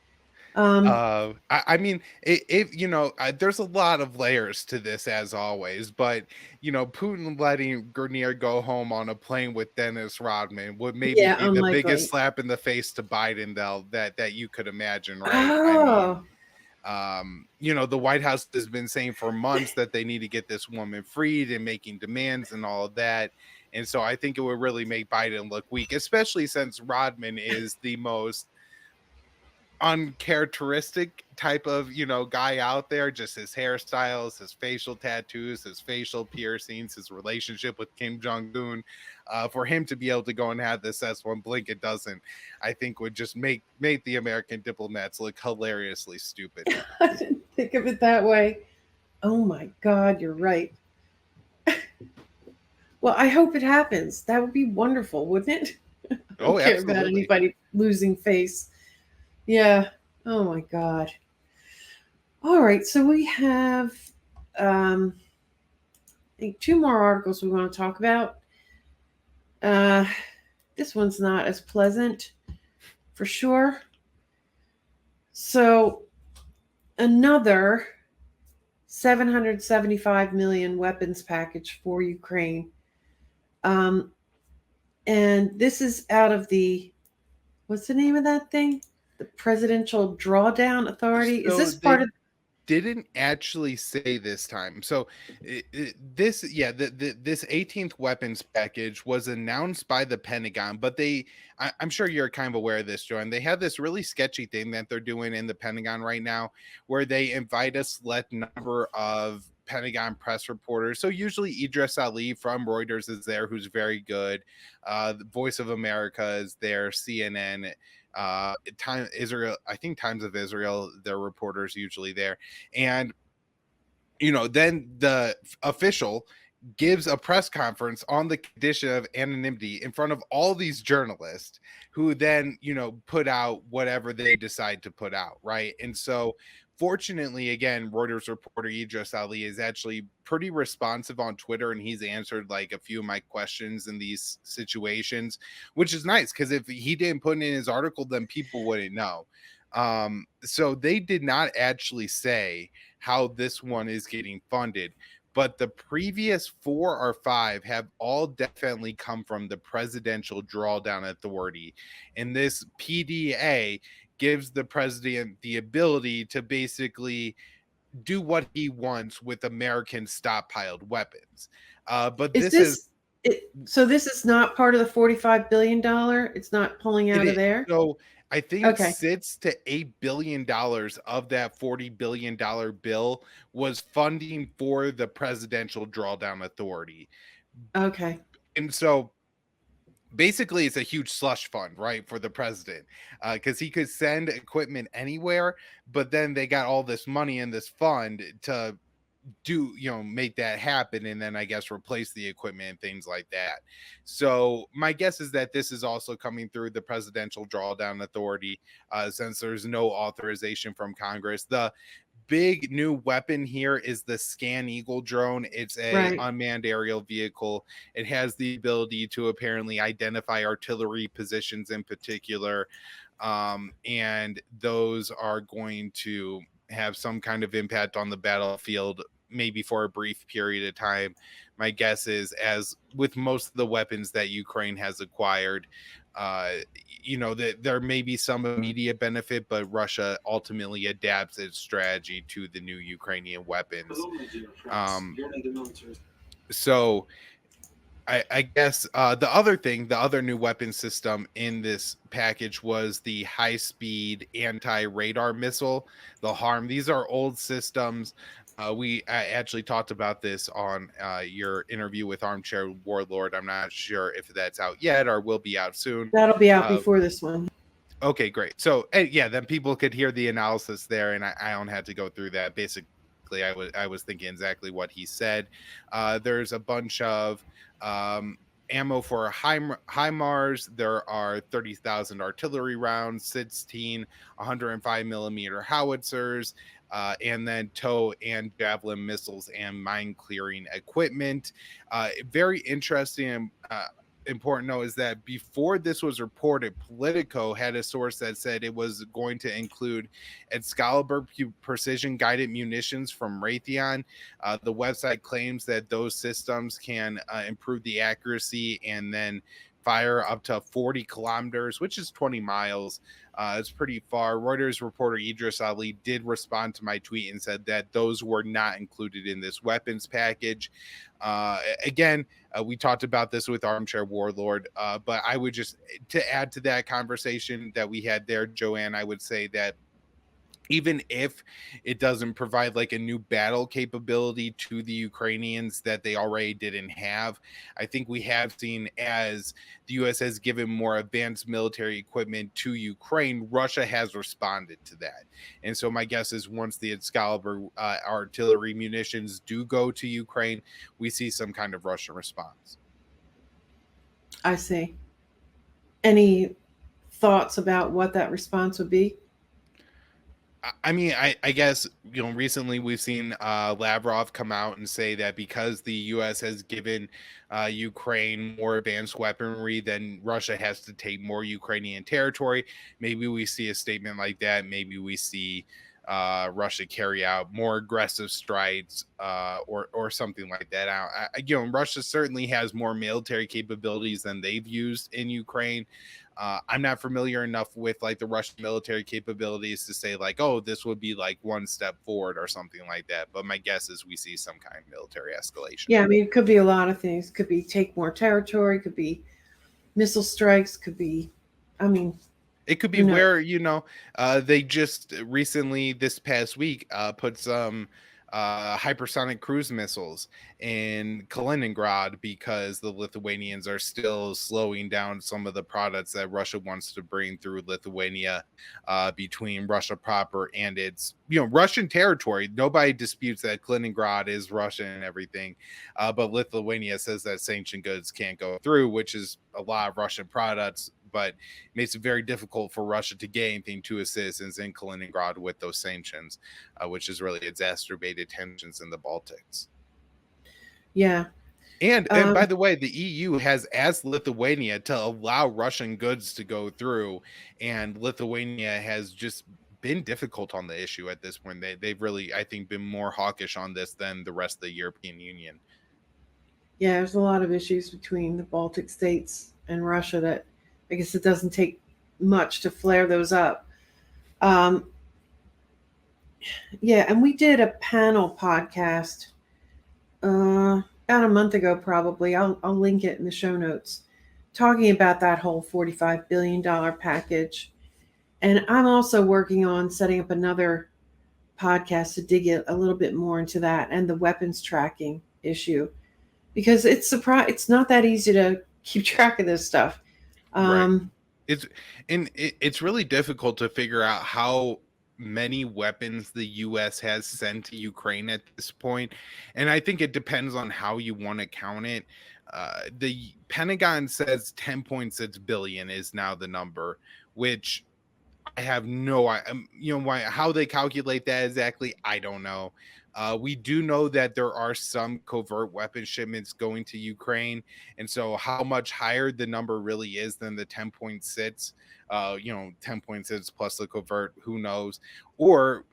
I mean, there's a lot of layers to this, as always, but Putin letting Grenier go home on a plane with Dennis Rodman would maybe be the biggest slap in the face to Biden that you could imagine, right? Oh. I mean, the White House has been saying for months that they need to get this woman freed and making demands and all of that. And so I think it would really make Biden look weak, especially since Rodman is the most uncharacteristic type of guy out there. Just his hairstyles, his facial tattoos, his facial piercings, his relationship with Kim Jong-un, for him to be able to go and have this S1 Blinken doesn't, I think, would just make the American diplomats look hilariously stupid. I didn't think of it that way. Oh my God, you're right. Well, I hope it happens. That would be wonderful, wouldn't it? I don't care about anybody losing face. Yeah. Oh my God. All right. So we have I think 2 more articles we want to talk about. This one's not as pleasant, for sure. So another 775 million weapons package for Ukraine. And this is out of what's the name of that thing? The Presidential Drawdown Authority. Is this part of? didn't actually say this time. So this 18th weapons package was announced by the Pentagon, but I'm sure you're kind of aware of this, Joanne. They have this really sketchy thing that they're doing in the Pentagon right now, where they invite a select number of Pentagon press reporters. So usually Idris Ali from Reuters is there, who's very good. The Voice of America is there, CNN, time Israel, I think Times of Israel, their reporters usually there. And then the official gives a press conference on the condition of anonymity in front of all these journalists, who then put out whatever they decide to put out, right? And so fortunately, again, Reuters reporter Idris Ali is actually pretty responsive on Twitter, and he's answered like a few of my questions in these situations, which is nice, because if he didn't put it in his article, then people wouldn't know. So they did not actually say how this one is getting funded, but the previous 4 or 5 have all definitely come from the Presidential Drawdown Authority. And this PDA gives the president the ability to basically do what he wants with American stockpiled weapons. But Is this is this so this is not part of the $45 billion? It's not pulling it out of is. there? So I think Okay. $6 to $8 billion of that $40 billion bill was funding for the Presidential Drawdown Authority. Okay. And so basically it's a huge slush fund, right, for the president, because he could send equipment anywhere, but then they got all this money in this fund to make that happen, and then I guess replace the equipment and things like that. So my guess is that this is also coming through the Presidential Drawdown Authority, since there's no authorization from Congress. The big new weapon here is the Scan Eagle drone. It's a Right. unmanned aerial vehicle. It has the ability to apparently identify artillery positions in particular, and those are going to have some kind of impact on the battlefield, maybe for a brief period of time. My guess is, as with most of the weapons that Ukraine has acquired, that there may be some immediate benefit, but Russia ultimately adapts its strategy to the new Ukrainian weapons. So I guess the other new weapon system in this package was the high-speed anti-radar missile, the HARM. These are old systems. I actually talked about this on your interview with Armchair Warlord. I'm not sure if that's out yet or will be out soon. That'll be out before this one. Okay, great. So then people could hear the analysis there, and I don't have to go through that. Basically, I was thinking exactly what he said. There's a bunch of ammo for HIMARS. There are 30,000 artillery rounds, 16 105 millimeter howitzers, and then TOW and Javelin missiles and mine clearing equipment. Very interesting. Important note is that before this was reported, Politico had a source that said it was going to include Excalibur precision guided munitions from Raytheon. The website claims that those systems can improve the accuracy and then fire up to 40 kilometers, which is 20 miles. It's pretty far. Reuters reporter Idris Ali did respond to my tweet and said that those were not included in this weapons package. Again, we talked about this with Armchair Warlord, but I would just, to add to that conversation that we had there, Joanne, I would say that even if it doesn't provide like a new battle capability to the Ukrainians that they already didn't have, I think we have seen, as the US has given more advanced military equipment to Ukraine, Russia has responded to that. And so my guess is once the Excalibur artillery munitions do go to Ukraine, we see some kind of Russian response. I see. Any thoughts about what that response would be? I mean, I guess, recently we've seen Lavrov come out and say that because the U.S. has given Ukraine more advanced weaponry, then Russia has to take more Ukrainian territory. Maybe we see a statement like that. Maybe we see Russia carry out more aggressive strikes or something like that. Russia certainly has more military capabilities than they've used in Ukraine. I'm not familiar enough with like the Russian military capabilities to say like, oh, this would be like one step forward or something like that. But my guess is we see some kind of military escalation. Yeah, I mean, it could be a lot of things. Could be take more territory, could be missile strikes, could be, I mean, it could be who knows? where, they just recently this past week put some hypersonic cruise missiles in Kaliningrad because the Lithuanians are still slowing down some of the products that Russia wants to bring through Lithuania between Russia proper and its, Russian territory. Nobody disputes that Kaliningrad is Russian and everything, but Lithuania says that sanctioned goods can't go through, which is a lot of Russian products, but makes it very difficult for Russia to get anything to its citizens in Kaliningrad with those sanctions, which has really exacerbated tensions in the Baltics. Yeah. And by the way, the EU has asked Lithuania to allow Russian goods to go through, and Lithuania has just been difficult on the issue at this point. They've really, I think, been more hawkish on this than the rest of the European Union. Yeah, there's a lot of issues between the Baltic states and Russia that I guess it doesn't take much to flare those up. Yeah, and we did a panel podcast about a month ago, probably. I'll link it in the show notes, talking about that whole $45 billion package. And I'm also working on setting up another podcast to dig a little bit more into that and the weapons tracking issue, because it's not that easy to keep track of this stuff. Right. It's really difficult to figure out how many weapons the US has sent to Ukraine at this point, and I think it depends on how you want to count it. The Pentagon says 10.6 billion is now the number, which I have no idea, why, how they calculate that exactly. I don't know. We do know that there are some covert weapon shipments going to Ukraine, and so how much higher the number really is than the 10.6, 10.6 plus the covert, who knows? Or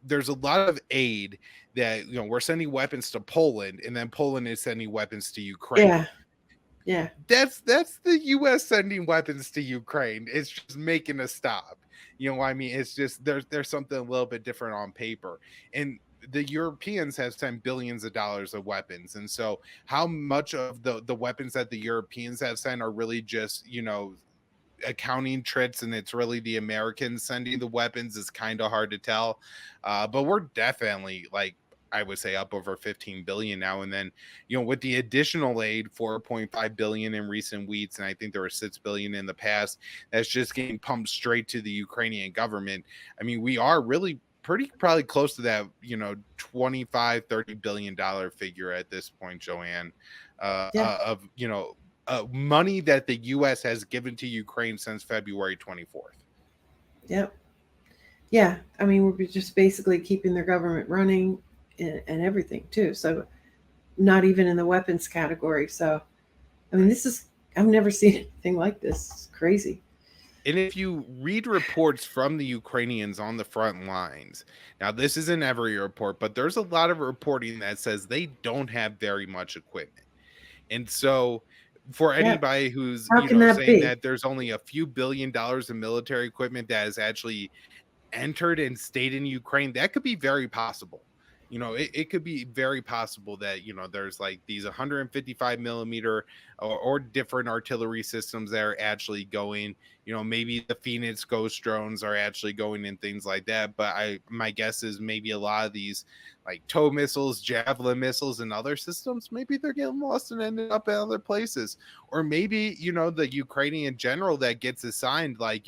there's a lot of aid that we're sending weapons to Poland, and then Poland is sending weapons to Ukraine. Yeah. That's the US sending weapons to Ukraine. It's just making a stop. You know what I mean? It's just there's something a little bit different on paper. And the Europeans have sent billions of dollars of weapons. And so how much of the weapons that the Europeans have sent are really just, accounting tricks, and it's really the Americans sending the weapons, is kind of hard to tell. But we're definitely, like, I would say up over 15 billion now. And then, with the additional aid, 4.5 billion in recent weeks, and I think there were 6 billion in the past, that's just getting pumped straight to the Ukrainian government. I mean, we are really probably close to that, 25-30 billion dollar figure at this point, Joanne, of money that the US has given to Ukraine since February 24th. Yep. Yeah. I mean, we're just basically keeping their government running and everything too. So not even in the weapons category. So, I mean, I've never seen anything like this. It's crazy. And if you read reports from the Ukrainians on the front lines, now this isn't every report, but there's a lot of reporting that says they don't have very much equipment. And so for anybody who's, How can that saying be? that there's only a few billion dollars in military equipment that has actually entered and stayed in Ukraine, that could be very possible. It could be very possible that, there's like these 155 millimeter or different artillery systems that are actually going, maybe the Phoenix Ghost drones are actually going and things like that. But my guess is maybe a lot of these like TOW missiles, Javelin missiles, and other systems, maybe they're getting lost and ending up in other places. Or maybe, the Ukrainian general that gets assigned, like,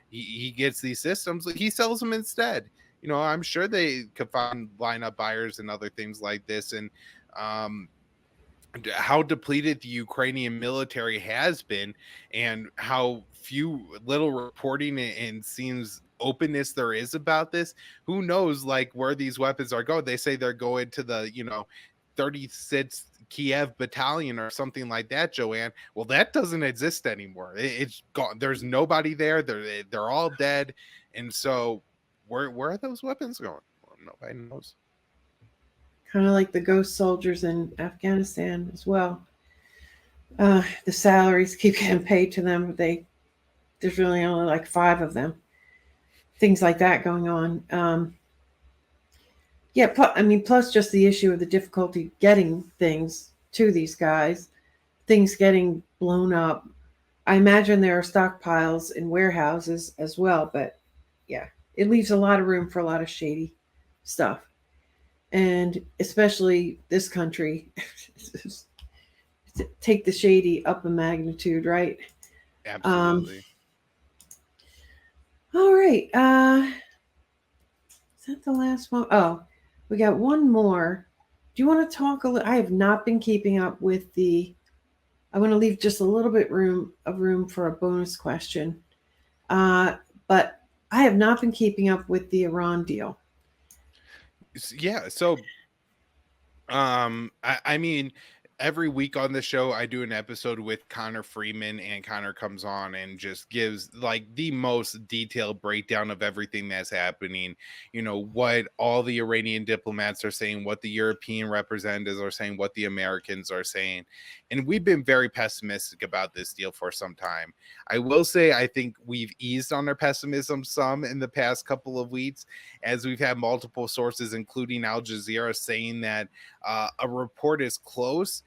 he gets these systems, he sells them instead. I'm sure they could find lineup buyers and other things like this. And how depleted the Ukrainian military has been, and how little reporting and seems openness there is about this. Who knows, like, where these weapons are going? They say they're going to the 36th Kiev battalion or something like that, Joanne. Well, that doesn't exist anymore. It's gone. There's nobody there. They're all dead. And so where are those weapons going? Well, nobody knows. Kind of like the ghost soldiers in Afghanistan as well. The salaries keep getting paid to them. There's really only like 5 of them. Things like that going on. Yeah, I mean, plus just the issue of the difficulty getting things to these guys, things getting blown up. I imagine there are stockpiles in warehouses as well, but yeah, it leaves a lot of room for a lot of shady stuff. And especially this country, take the shady up a magnitude, right? Um, Absolutely. all right. Is that the last one? Oh, we got one more. Do you want to talk a little? I have not been keeping up with the. I want to leave just a little bit of room for a bonus question. But I have not been keeping up with the Iran deal. Yeah. So I mean, every week on the show, I do an episode with Connor Freeman, and Connor comes on and just gives like the most detailed breakdown of everything that's happening. You know, what all the Iranian diplomats are saying, what the European representatives are saying, what the Americans are saying. And we've been very pessimistic about this deal for some time. I will say, I think we've eased on our pessimism some in the past couple of weeks, as we've had multiple sources, including Al Jazeera, saying that a report is close,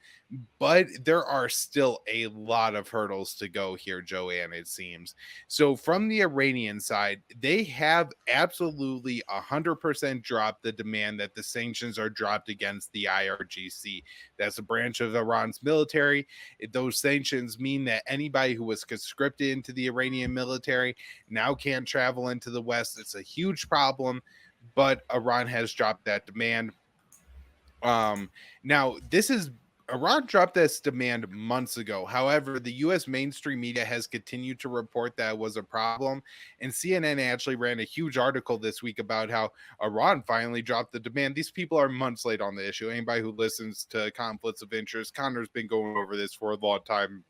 but there are still a lot of hurdles to go here, Joanne, it seems. So from the Iranian side, they have absolutely 100% dropped the demand that the sanctions are dropped against the IRGC. That's a branch of Iran's military. Those sanctions mean that anybody who was conscripted into the Iranian military now can't travel into the West. It's a huge problem, but Iran has dropped that demand. Now this is Iran dropped this demand months ago. However, the US mainstream media has continued to report that it was a problem. And CNN actually ran a huge article this week about how Iran finally dropped the demand. These people are months late on the issue. Anybody who listens to conflicts of interest, Connor's been going over this for a long time.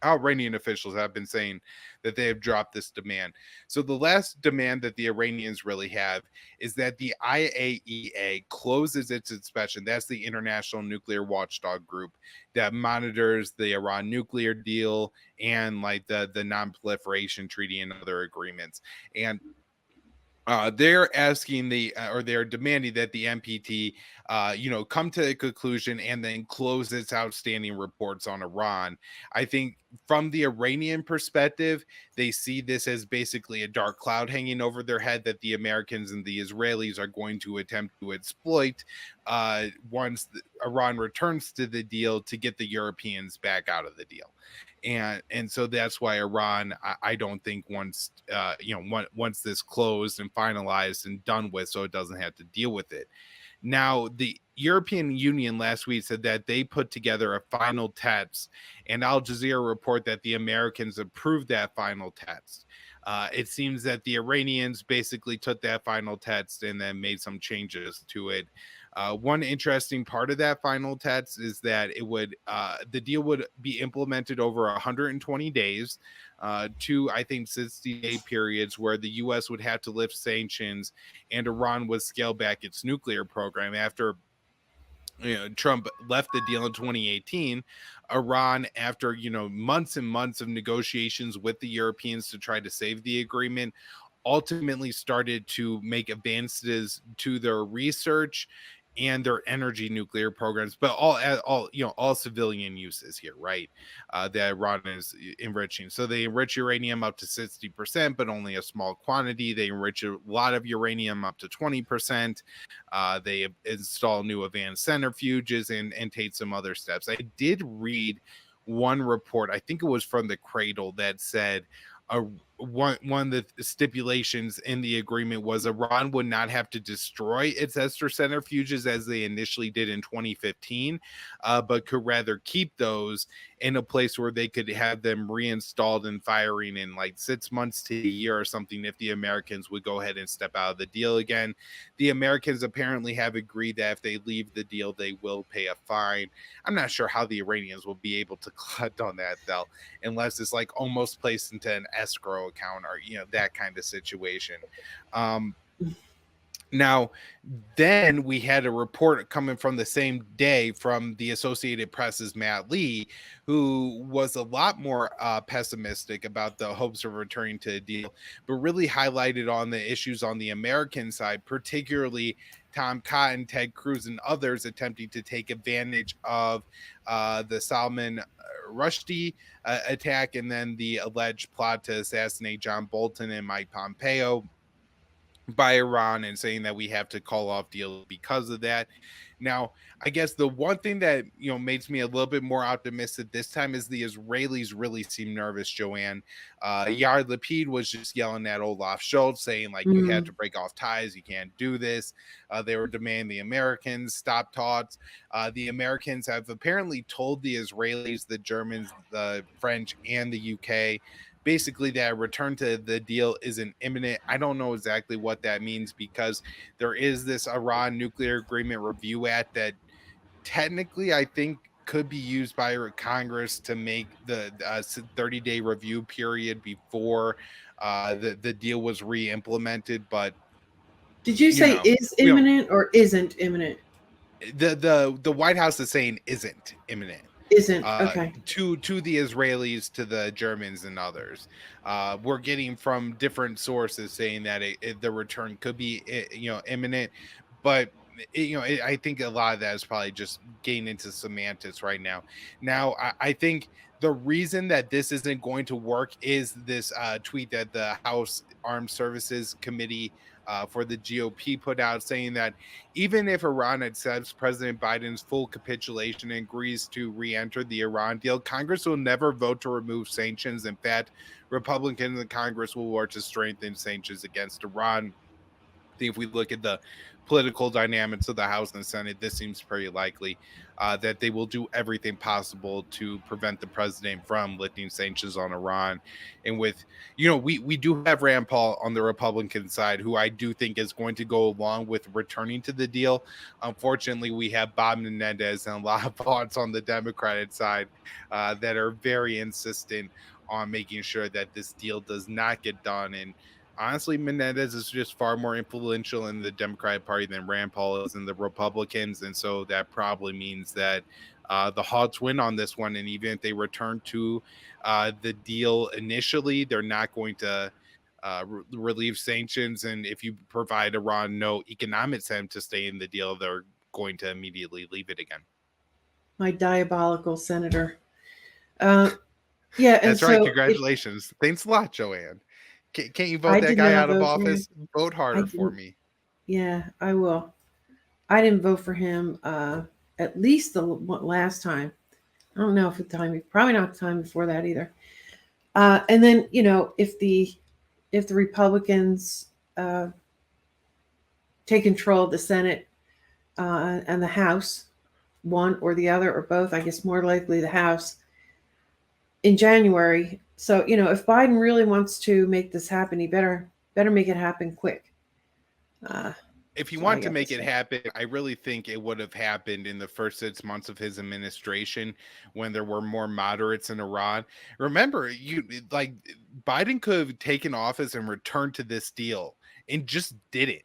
Iranian officials have been saying that they have dropped this demand. So the last demand that the Iranians really have is that the IAEA closes its inspection. That's the International Nuclear Watchdog Group that monitors the Iran nuclear deal and like the non-proliferation treaty and other agreements. And they're asking or they're demanding that the NPT, come to a conclusion and then close its outstanding reports on Iran. I think from the Iranian perspective, they see this as basically a dark cloud hanging over their head that the Americans and the Israelis are going to attempt to exploit once Iran returns to the deal to get the Europeans back out of the deal. And so that's why Iran, I don't think once once this closed and finalized and done with, so it doesn't have to deal with it. Now, the European Union last week said that they put together a final text, and Al Jazeera report that the Americans approved that final text. It seems that the Iranians basically took that final text and then made some changes to it. One interesting part of that final text is that the deal would be implemented over 120 days, to I think 60-day periods where the U.S. would have to lift sanctions and Iran would scale back its nuclear program after Trump left the deal in 2018. Iran, after months and months of negotiations with the Europeans to try to save the agreement, ultimately started to make advances to their research and their energy nuclear programs, but all civilian uses here, right? That Iran is enriching. So they enrich uranium up to 60%, but only a small quantity. They enrich a lot of uranium up to 20%. They install new advanced centrifuges and take some other steps. I did read one report, I think it was from the Cradle, that said one of the stipulations in the agreement was Iran would not have to destroy its ester centrifuges as they initially did in 2015, but could rather keep those in a place where they could have them reinstalled and firing in like 6 months to a year or something if the Americans would go ahead and step out of the deal again. The Americans apparently have agreed that if they leave the deal, they will pay a fine. I'm not sure how the Iranians will be able to collect on that, though, unless it's like almost placed into an escrow account or that kind of situation. Now, then we had a report coming from the same day from the Associated Press's Matt Lee, who was a lot more pessimistic about the hopes of returning to a deal, but really highlighted on the issues on the American side, particularly Tom Cotton, Ted Cruz, and others attempting to take advantage of the Salman Rushdie attack, and then the alleged plot to assassinate John Bolton and Mike Pompeo by Iran, and saying that we have to call off deals because of that. Now, I guess the one thing that makes me a little bit more optimistic this time is the Israelis really seem nervous. Joanne, Yair Lapid was just yelling at Olaf Scholz, saying like you have to break off ties, you can't do this. They were demanding the Americans stop talks. The Americans have apparently told the Israelis, the Germans, the French, and the UK basically that a return to the deal isn't imminent. I don't know exactly what that means, because there is this Iran nuclear agreement review act that technically I think could be used by Congress to make the 30-day review period before the deal was re-implemented. But Did you say is we don't. imminent or isn't imminent? The White House is saying isn't imminent. Isn't. Okay. To the Israelis, to the Germans, and others. We're getting from different sources saying that the return could be imminent, but I think a lot of that is probably just getting into semantics right now. Now, I think the reason that this isn't going to work is this tweet that the House Armed Services Committee for the GOP put out, saying that even if Iran accepts President Biden's full capitulation and agrees to re-enter the Iran deal, Congress will never vote to remove sanctions. In fact, Republicans in Congress will work to strengthen sanctions against Iran. I think if we look at the political dynamics of the House and the Senate, this seems pretty likely that they will do everything possible to prevent the president from lifting sanctions on Iran. And with, we do have Rand Paul on the Republican side, who I do think is going to go along with returning to the deal. Unfortunately, we have Bob Menendez and a lot of thoughts on the Democratic side that are very insistent on making sure that this deal does not get done. And honestly, Menendez is just far more influential in the Democratic Party than Rand Paul is in the Republicans. And so that probably means that the Hawks win on this one. And even if they return to the deal initially, they're not going to relieve sanctions. And if you provide Iran no economic incentive to stay in the deal, they're going to immediately leave it again. My diabolical senator. Yeah, and that's right. Congratulations. Thanks a lot, Joanne. Can't you vote that guy out of office? Vote harder for me. Yeah, I will. I didn't vote for him at least the last time. I don't know if the time, probably not the time before that either. And then, if the Republicans take control of the Senate and the House, one or the other or both, I guess more likely the House, in January. So, if Biden really wants to make this happen, he better make it happen quick. If he wanted to make it happen, I really think it would have happened in the first 6 months of his administration, when there were more moderates in Iran. Remember, Biden could have taken office and returned to this deal and just didn't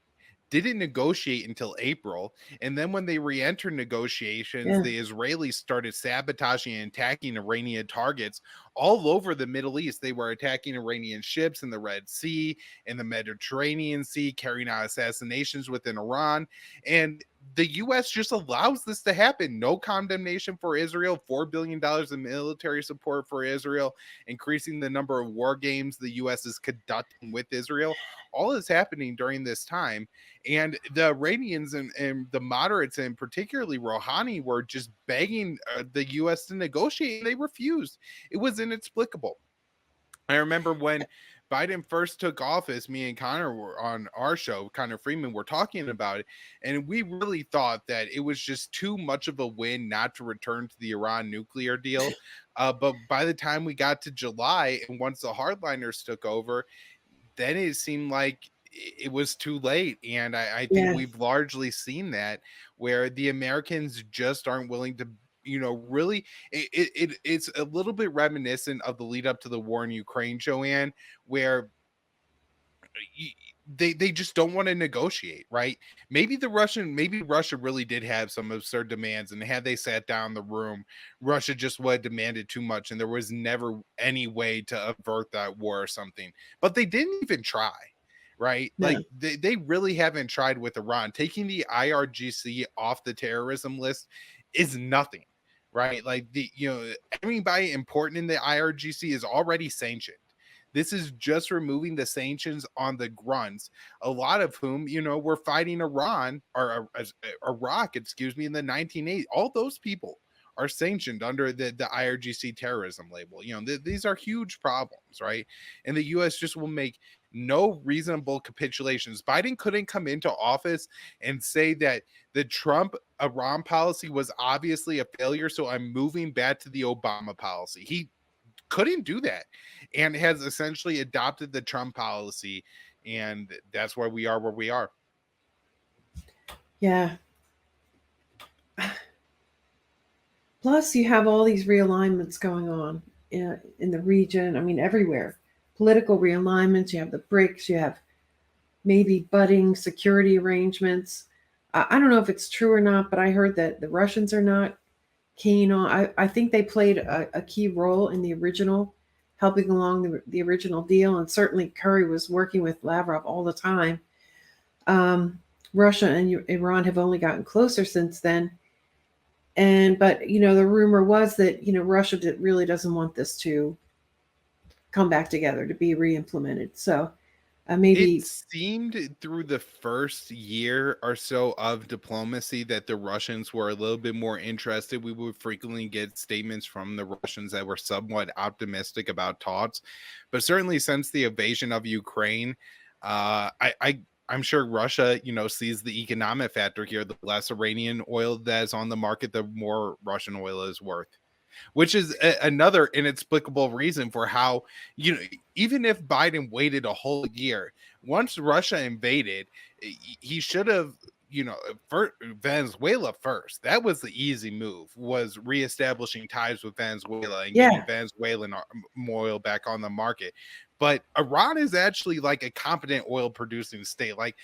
negotiate until April. And then when they re-entered negotiations, the Israelis started sabotaging and attacking Iranian targets all over the Middle East. They were attacking Iranian ships in the Red Sea, in the Mediterranean Sea, carrying out assassinations within Iran. And the U.S. just allows this to happen. No condemnation for Israel, $4 billion in military support for Israel, increasing the number of war games the U.S. is conducting with Israel. All is happening during this time. And the Iranians and the moderates, and particularly Rouhani, were just begging the U.S. to negotiate, and they refused. It was inexplicable. I remember when Biden first took office, me and Connor were on our show, Connor Freeman, were talking about it, and we really thought that it was just too much of a win not to return to the Iran nuclear deal. But by the time we got to July, and once the hardliners took over, then it seemed like it was too late. And I think we've largely seen that, where the Americans just aren't willing to, really, it's a little bit reminiscent of the lead up to the war in Ukraine, Joanne, where they just don't want to negotiate, right? Maybe Russia really did have some absurd demands, and had they sat down in the room, Russia just would have demanded too much, and there was never any way to avert that war or something. But they didn't even try, right? No. Like they really haven't tried with Iran. Taking the IRGC off the terrorism list is nothing, right? Like everybody important in the IRGC is already sanctioned. This is just removing the sanctions on the grunts, a lot of whom, were fighting Iran or Iraq, excuse me, in the 1980s. All those people are sanctioned under the IRGC terrorism label. These are huge problems, right? And the U.S. just will make no reasonable capitulations. Biden couldn't come into office and say that the Trump Iran policy was obviously a failure, so I'm moving back to the Obama policy. He couldn't do that, and has essentially adopted the Trump policy, and that's why we are where we are. Yeah. Plus, you have all these realignments going on in the region. I mean, everywhere. Political realignments. You have the BRICS. You have maybe budding security arrangements. I don't know if it's true or not, but I heard that the Russians are not keen on. I think they played a key role in the original, helping along the original deal, and certainly Kerry was working with Lavrov all the time. Russia and Iran have only gotten closer since then, but the rumor was that Russia really doesn't want this to come back together, to be re-implemented. So maybe It seemed through the first year or so of diplomacy that the Russians were a little bit more interested. We would frequently get statements from the Russians that were somewhat optimistic about talks, but certainly since the invasion of Ukraine, I'm sure Russia, sees the economic factor here. The less Iranian oil that's on the market, the more Russian oil is worth, which is another inexplicable reason for how, even if Biden waited a whole year, once Russia invaded, he should have, Venezuela first. That was the easy move, was reestablishing ties with Venezuela and getting Venezuelan oil back on the market. But Iran is actually like a competent oil producing state. Like,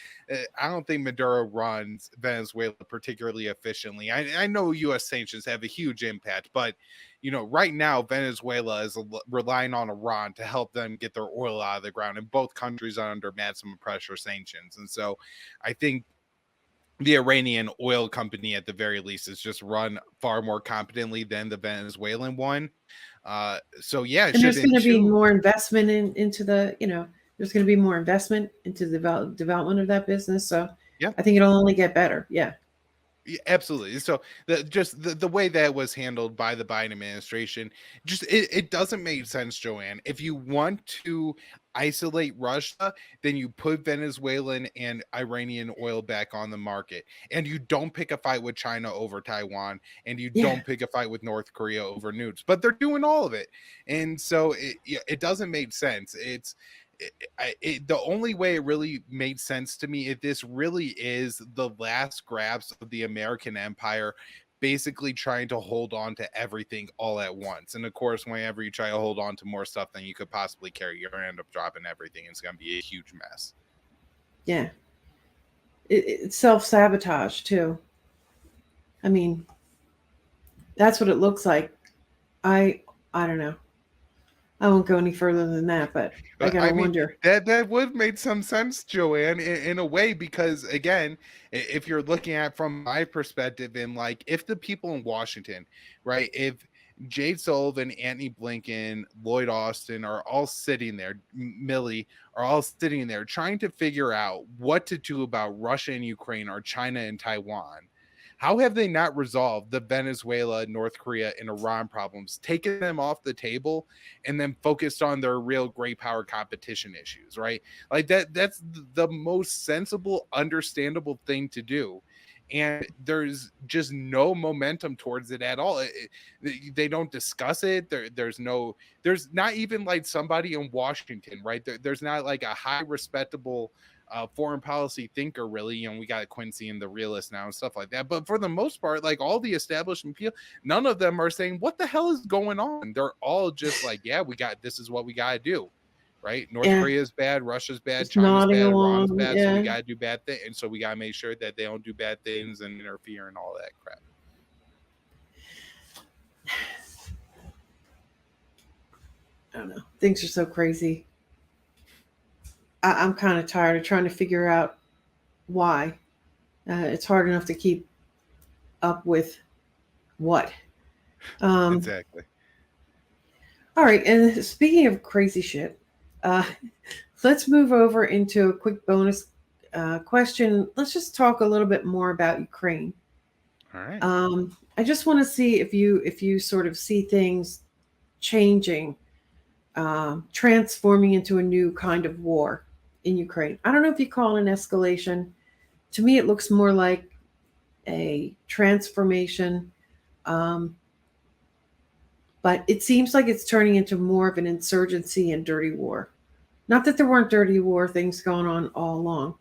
I don't think Maduro runs Venezuela particularly efficiently. I know U.S. sanctions have a huge impact, but right now Venezuela is relying on Iran to help them get their oil out of the ground, and both countries are under maximum pressure sanctions. And so I think the Iranian oil company, at the very least, is just run far more competently than the Venezuelan one. So yeah, and there's going to be more investment into the, there's going to be more investment into the development of that business. So yeah, I think it'll only get better. Yeah. Absolutely. So the way that was handled by the Biden administration, just it doesn't make sense, Joanne. If you want to isolate Russia, then you put Venezuelan and Iranian oil back on the market, and you don't pick a fight with China over Taiwan, and you don't pick a fight with North Korea over nukes. But they're doing all of it, and so it doesn't make sense. The only way it really made sense to me, if this really is the last grasp of the American empire, basically trying to hold on to everything all at once. And of course, whenever you try to hold on to more stuff than you could possibly carry, you're going to end up dropping everything. It's going to be a huge mess. Yeah. It's self-sabotage too. I mean, that's what it looks like. I don't know. I won't go any further than that, but I gotta wonder. That would make some sense, Joanne, in a way, because again, if you're looking at from my perspective, and like if the people in Washington, right, if Jade Sullivan, Antony Blinken, Lloyd Austin are all sitting there, Milley are all sitting there trying to figure out what to do about Russia and Ukraine or China and Taiwan, how have they not resolved the Venezuela, North Korea, and Iran problems, taken them off the table, and then focused on their real great power competition issues, right? Like that's the most sensible, understandable thing to do. And there's just no momentum towards it at all. They don't discuss it. There's not even like somebody in Washington, right? There's not like a high respectable foreign policy thinker, really. We got Quincy and the realist now and stuff like that. But for the most part, like all the establishment people, none of them are saying, what the hell is going on? They're all just like, yeah, this is what we got to do. right? North Yeah. Korea is bad, Russia's bad, Just China's nodding bad, Iran's along. bad, so we Yeah. got to do bad things. And so we got to make sure that they don't do bad things and interfere and all that crap. I don't know. Things are so crazy. I'm kind of tired of trying to figure out why. It's hard enough to keep up with what. Um, Exactly. all right. And speaking of crazy shit, uh, let's move over into a quick bonus question. Let's just talk a little bit more about Ukraine. All right. I just want to see if you sort of see things changing, transforming into a new kind of war in Ukraine. I don't know if you call it an escalation. To me, it looks more like a transformation, um, but it seems like it's turning into more of an insurgency and dirty war. Not that there weren't dirty war things going on all along,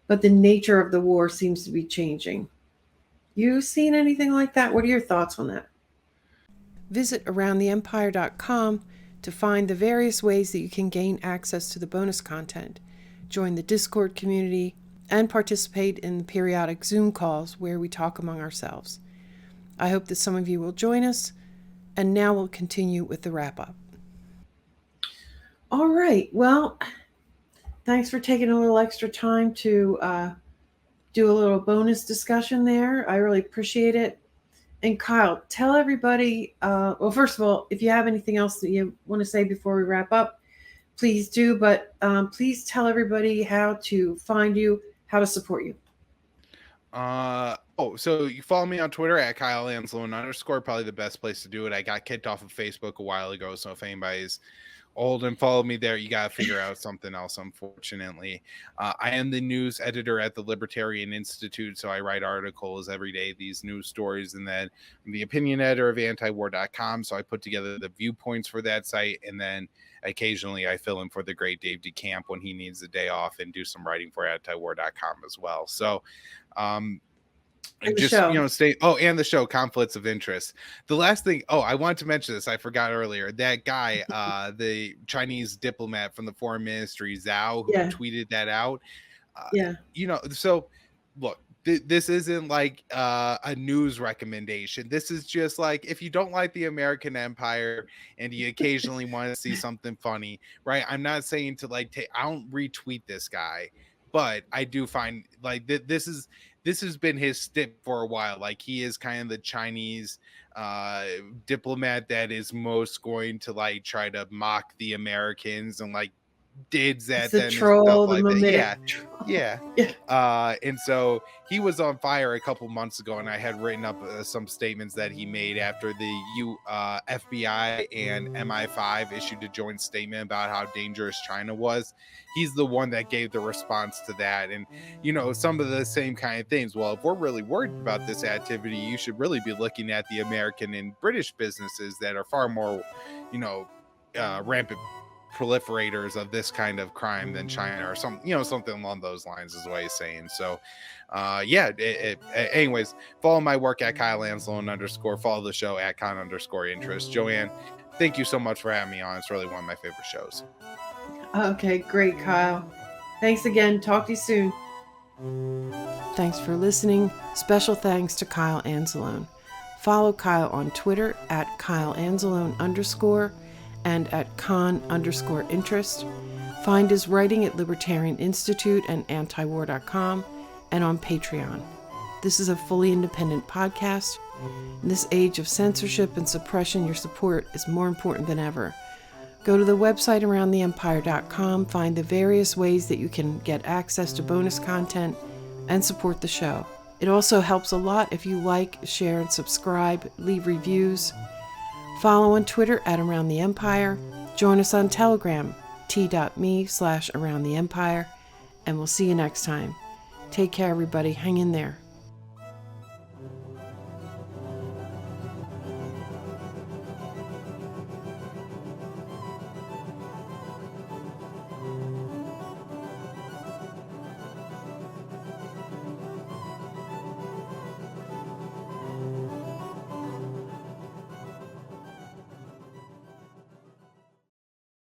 but the nature of the war seems to be changing. You seen anything like that? What are your thoughts on that? Visit aroundtheempire.com to find the various ways that you can gain access to the bonus content, join the Discord community, and participate in the periodic Zoom calls where we talk among ourselves. I hope that some of you will join us, and now we'll continue with the wrap-up. All right. Well, thanks for taking a little extra time to do a little bonus discussion there. I really appreciate it. And Kyle, tell everybody, well, first of all, if you have anything else that you want to say before we wrap up, please do. But please tell everybody how to find you, how to support you. So you follow me on Twitter at Kyle Anzalone _, probably the best place to do it. I got kicked off of Facebook a while ago, so if anybody's old and follow me there, you got to figure out something else, unfortunately. I am the news editor at the Libertarian Institute, so I write articles every day, these news stories, and then I'm the opinion editor of antiwar.com, so I put together the viewpoints for that site, and then occasionally I fill in for the great Dave DeCamp when he needs a day off and do some writing for antiwar.com as well. So And just stay and the show Conflicts of Interest. The last thing, I wanted to mention this, I forgot earlier, that guy, the Chinese diplomat from the foreign ministry, Zhao, who tweeted that out. So look, this isn't like a news recommendation. This is just like, if you don't like the American empire and you occasionally want to see something funny, right? I'm not saying to I don't retweet this guy, but I do find like this has been his stick for a while. Like, he is kind of the Chinese diplomat that is most going to try to mock the Americans and dids at them troll, and stuff like that. Yeah. And so he was on fire a couple months ago, and I had written up some statements that he made after the FBI and MI5 issued a joint statement about how dangerous China was. He's the one that gave the response to that. And some of the same kind of things. Well, if we're really worried about this activity, you should really be looking at the American and British businesses that are far more rampant proliferators of this kind of crime than China, or something along those lines is what he's saying. So anyways, follow my work at Kyle Anzalone _, follow the show at con _interest. Joanne, thank you so much for having me on. It's really one of my favorite shows. Okay, great, Kyle. Thanks again. Talk to you soon. Thanks for listening. Special thanks to Kyle Anzalone. Follow Kyle on Twitter at Kyle Anzalone _ and at con _interest. Find his writing at Libertarian Institute and antiwar.com and on Patreon. This is a fully independent podcast. In this age of censorship and suppression, your support is more important than ever. Go to the website aroundtheempire.com, find the various ways that you can get access to bonus content and support the show. It also helps a lot if you like, share, and subscribe, leave reviews. Follow on Twitter at Around the Empire. Join us on Telegram, t.me/AroundTheEmpire. And we'll see you next time. Take care, everybody. Hang in there.